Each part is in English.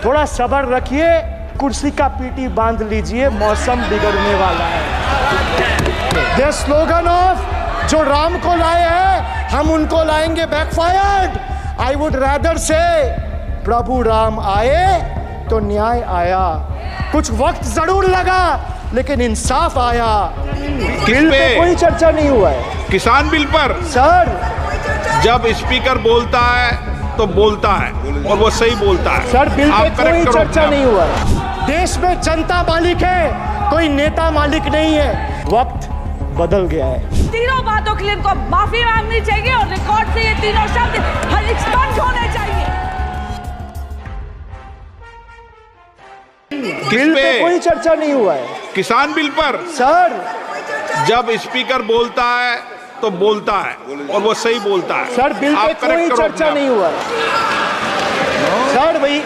थोड़ा सब्र रखिए, कुर्सी का पीटी बांध लीजिए, मौसम बिगड़ने वाला है। ये स्लोगन ऑफ जो राम को लाए हैं हम उनको लाएंगे बैकफायर्ड। आई वुड रादर से प्रभु राम आए तो न्याय आया। कुछ वक्त जरूर लगा लेकिन इंसाफ आया। बिल पे कोई चर्चा नहीं हुआ है। किसान बिल पर सर जब स्पीकर बोलता है तो बोलता है और वो सही बोलता है। सर बिल पे कोई चर्चा नहीं हुआ है। देश में जनता मालिक है, कोई नेता मालिक नहीं है। वक्त बदल गया है। तीनों बातों के लिए इनको माफी मांगनी चाहिए और रिकॉर्ड से ये तीनों शब्द हर एक्सपर्ट होने चाहिए। बिल पे कोई चर्चा नहीं हुआ है। किसान बिल पर सर जब स्पीकर बोलता है तो बोलता है और वो सही बोलता है। सर बिल पे कोई चर्चा नहीं हुआ है। सर भाई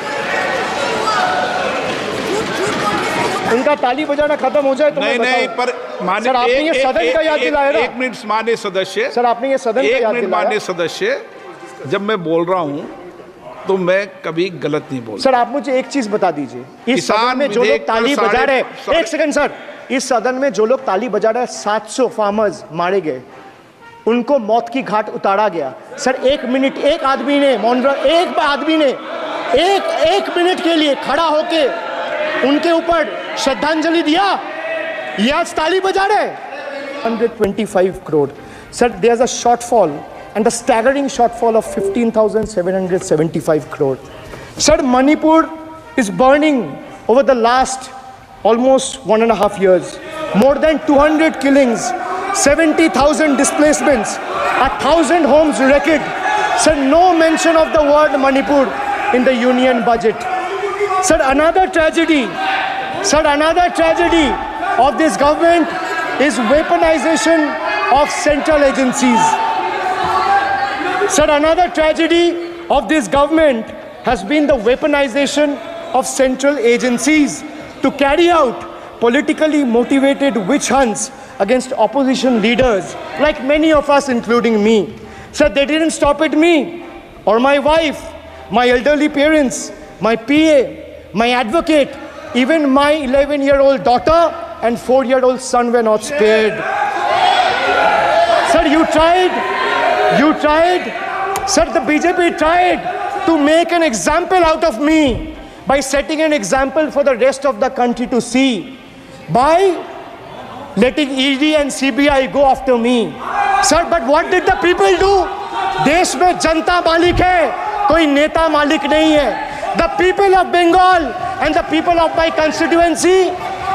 इनका ताली बजाना खत्म हो जाए तो नहीं पर माननीय सर आपने ये सदन का याद दिलाया ना। एक मिनट माननीय सदस्य, सर आपने ये सदन का याद दिलाया। माननीय सदस्य, जब मैं बोल रहा हूँ तो मैं कभी गलत नहीं बोल। सर आप मुझे एक चीज बता दीजिए, इस सदन में जो लोग ताली बजा रहे, एक सेकंड सर, इस सदन में जो लोग ताली बजा रहे 700 फार्मर्स मारे गए, उनको मौत की घाट उतारा गया। सर एक मिनट, एक आदमी ने एक मिनट के लिए खड़ा होके उनके ऊपर श्रद्धांजलि दिया। ये आज ताली बजा रहे। 125 crore. Sir there is a shortfall and a staggering shortfall of 15,775 crore. Sir, Manipur is burning over the last almost 1.5 years. More than 200 killings, 70,000 displacements, 1,000 homes wrecked. Sir, no mention of the word Manipur in the union budget. Sir, another tragedy of this government is weaponization of central agencies. Sir, another tragedy of this government has been the weaponization of central agencies to carry out politically motivated witch hunts against opposition leaders, like many of us, including me. Sir, they didn't stop at me or my wife, my elderly parents, my PA, my advocate, even my 11-year-old daughter and 4-year-old son were not spared. Sir, you tried. Sir, the BJP tried to make an example out of me by setting an example for the rest of the country to see by letting ED and CBI go after me. Sir, but what did the people do? देश में जनता मालिक है, कोई नेता मालिक नहीं है। The people of Bengal and the people of my constituency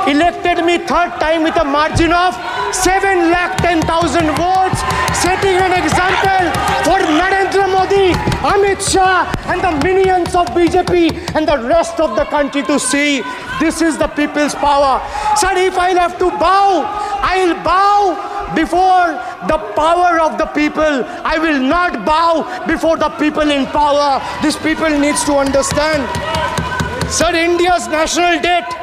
elected me third time with a margin of 710,000 votes, setting an example for Narendra Modi, Amit Shah and the minions of BJP and the rest of the country to see this is the people's power. Sir, if I'll have to bow, I'll bow before the power of the people. I will not bow before the people in power. This people needs to understand. Sir, India's national debt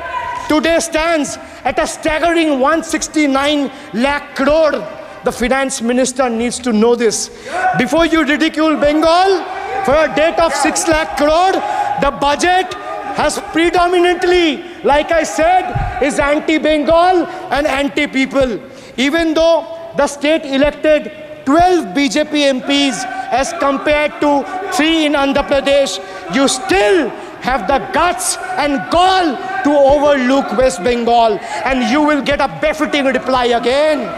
today stands at a staggering 169 lakh crore. The finance minister needs to know this. Before you ridicule Bengal for a debt of 6 lakh crore, the budget has predominantly, like I said, is anti-Bengal and anti-people. Even though the state elected 12 BJP MPs as compared to 3 in Andhra Pradesh, you still have the guts and gall to overlook West Bengal, and you will get a befitting reply again.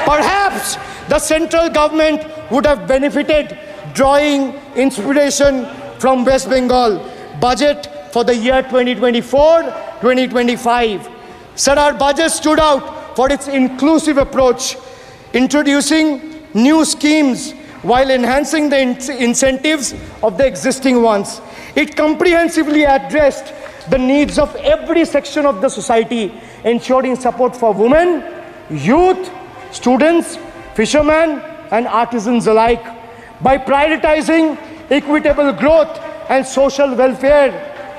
Perhaps the central government would have benefited drawing inspiration from West Bengal budget for the year 2024-2025. Sir, our budget stood out for its inclusive approach, introducing new schemes while enhancing the incentives of the existing ones. It comprehensively addressed the needs of every section of the society, ensuring support for women, youth, students, fishermen, and artisans alike. By prioritizing equitable growth and social welfare,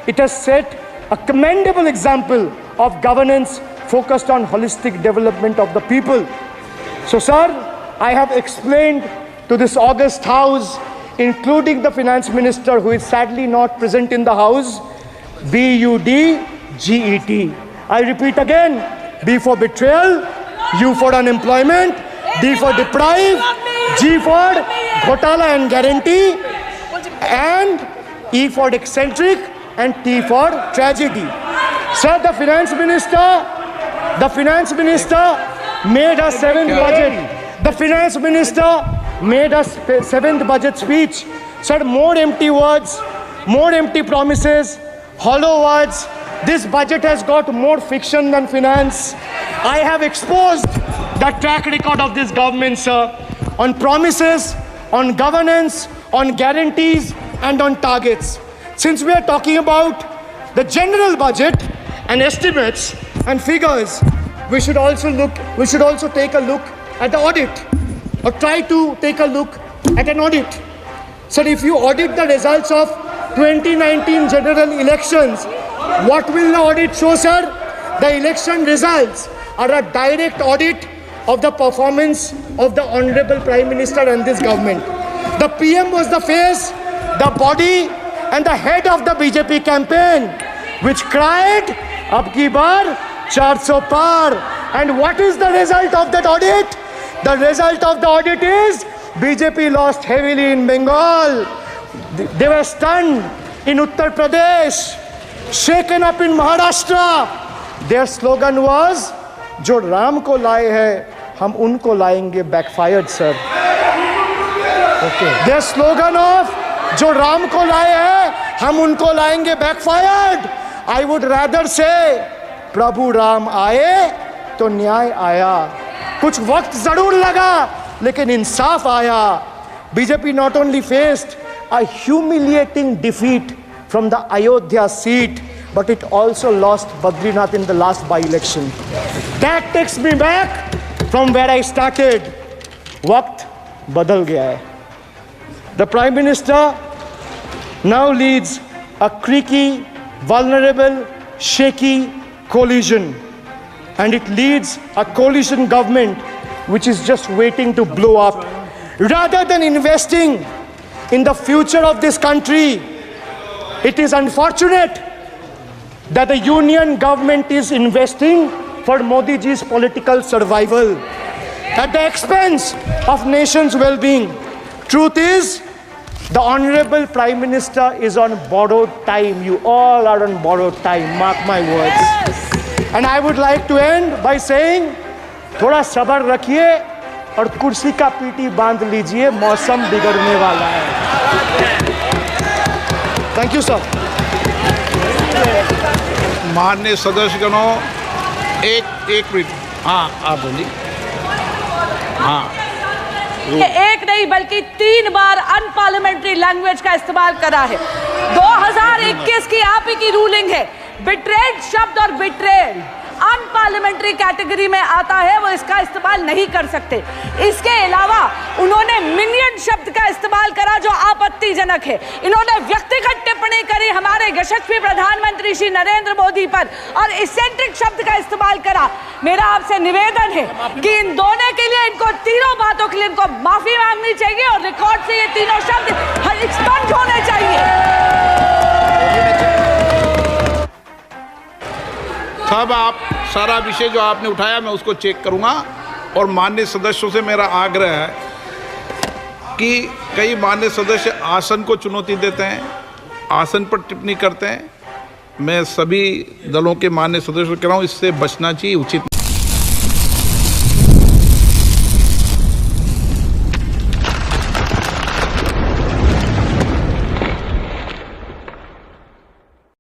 it has set a commendable example of governance focused on holistic development of the people. So, sir, I have explained to this august house, including the finance minister, who is sadly not present in the house, BUDGET. I repeat again, B for betrayal, U for unemployment, D for deprive, G for ghotala and guarantee, and E for eccentric, and T for tragedy. Sir, the finance minister made a seventh budget. The finance minister made a seventh budget speech. Said more empty words, more empty promises, hollow words. This budget has got more fiction than finance. I have exposed the track record of this government, sir, on promises, on governance, on guarantees, and on targets. Since we are talking about the general budget and estimates and figures, we should also take a look at the audit, or try to take a look at an audit. So if you audit the results of 2019 general elections, what will the audit show, sir? The election results are a direct audit of the performance of the Honorable Prime Minister and this government. The PM was the face, the body, and the head of the BJP campaign, which cried, "Ab ki baar 400 par." And what is the result of that audit? The result of the audit is BJP lost heavily in Bengal. They were stunned in Uttar Pradesh, shaken up in Maharashtra. Their slogan was, "Jo Ram ko laaye hai, hum unko laayenge," backfired, sir. Their slogan of "Jo Ram ko laaye hai, hum unko laayenge," backfired. I would rather say, "Prabhu Ram aaye, to न्याय आया." कुछ वक्त जरूर लगा, लेकिन इंसाफ आया. BJP not only faced a humiliating defeat from the Ayodhya seat, but it also lost Badrinath in the last by-election. That takes me back from where I started. वक्त बदल गया है. The Prime Minister now leads a creaky, vulnerable, shaky coalition. And it leads a coalition government which is just waiting to blow up. Rather than investing in the future of this country, it is unfortunate that the union government is investing for Modi ji's political survival at the expense of nation's well-being. Truth is, the Honorable Prime Minister is on borrowed time. You all are on borrowed time, mark my words. And I would like to end by saying, थोड़ा सब्र रखिए और कुर्सी का PT बांध लीजिए, मौसम बिगड़ने वाला है. Thank you, sir. माननीय सदस्यगणों, एक मिनट. हाँ, आप बोलिए. हाँ, एक नहीं बल्कि 3 बार अनपार्लियामेंट्री लैंग्वेज का इस्तेमाल करा है. 2021 की आप ही की रूलिंग है. बिट्रेड शब्द और बिट्रेड अनपार्लियामेंट्री कैटेगरी में आता है, वो इसका इस्तेमाल नहीं कर सकते. इसके अलावा उन्होंने मिनियन शब्द का इस्तेमाल करा जो आपत्तिजनक है. इन्होंने व्यक्तिगत टिप्पणी करी हमारे यशस्वी प्रधानमंत्री श्री नरेंद्र मोदी पर और इसेंट्रिक शब्द का इस्तेमाल करा. मेरा आपसे निवेदन है कि इन दोनों के लिए, इनको तीनों बातों के लिए इनको माफी मांगनी चाहिए और रिकॉर्ड से ये तीनों शब्द एक्सपंज होने चाहिए. तब आप सारा विषय जो आपने उठाया मैं उसको चेक करूंगा. और माननीय सदस्यों से मेरा आग्रह है कि कई माननीय सदस्य आसन को चुनौती देते हैं, आसन पर टिप्पणी करते हैं. मैं सभी दलों के माननीय सदस्यों को कह रहा हूँ, इससे बचना चाहिए, उचित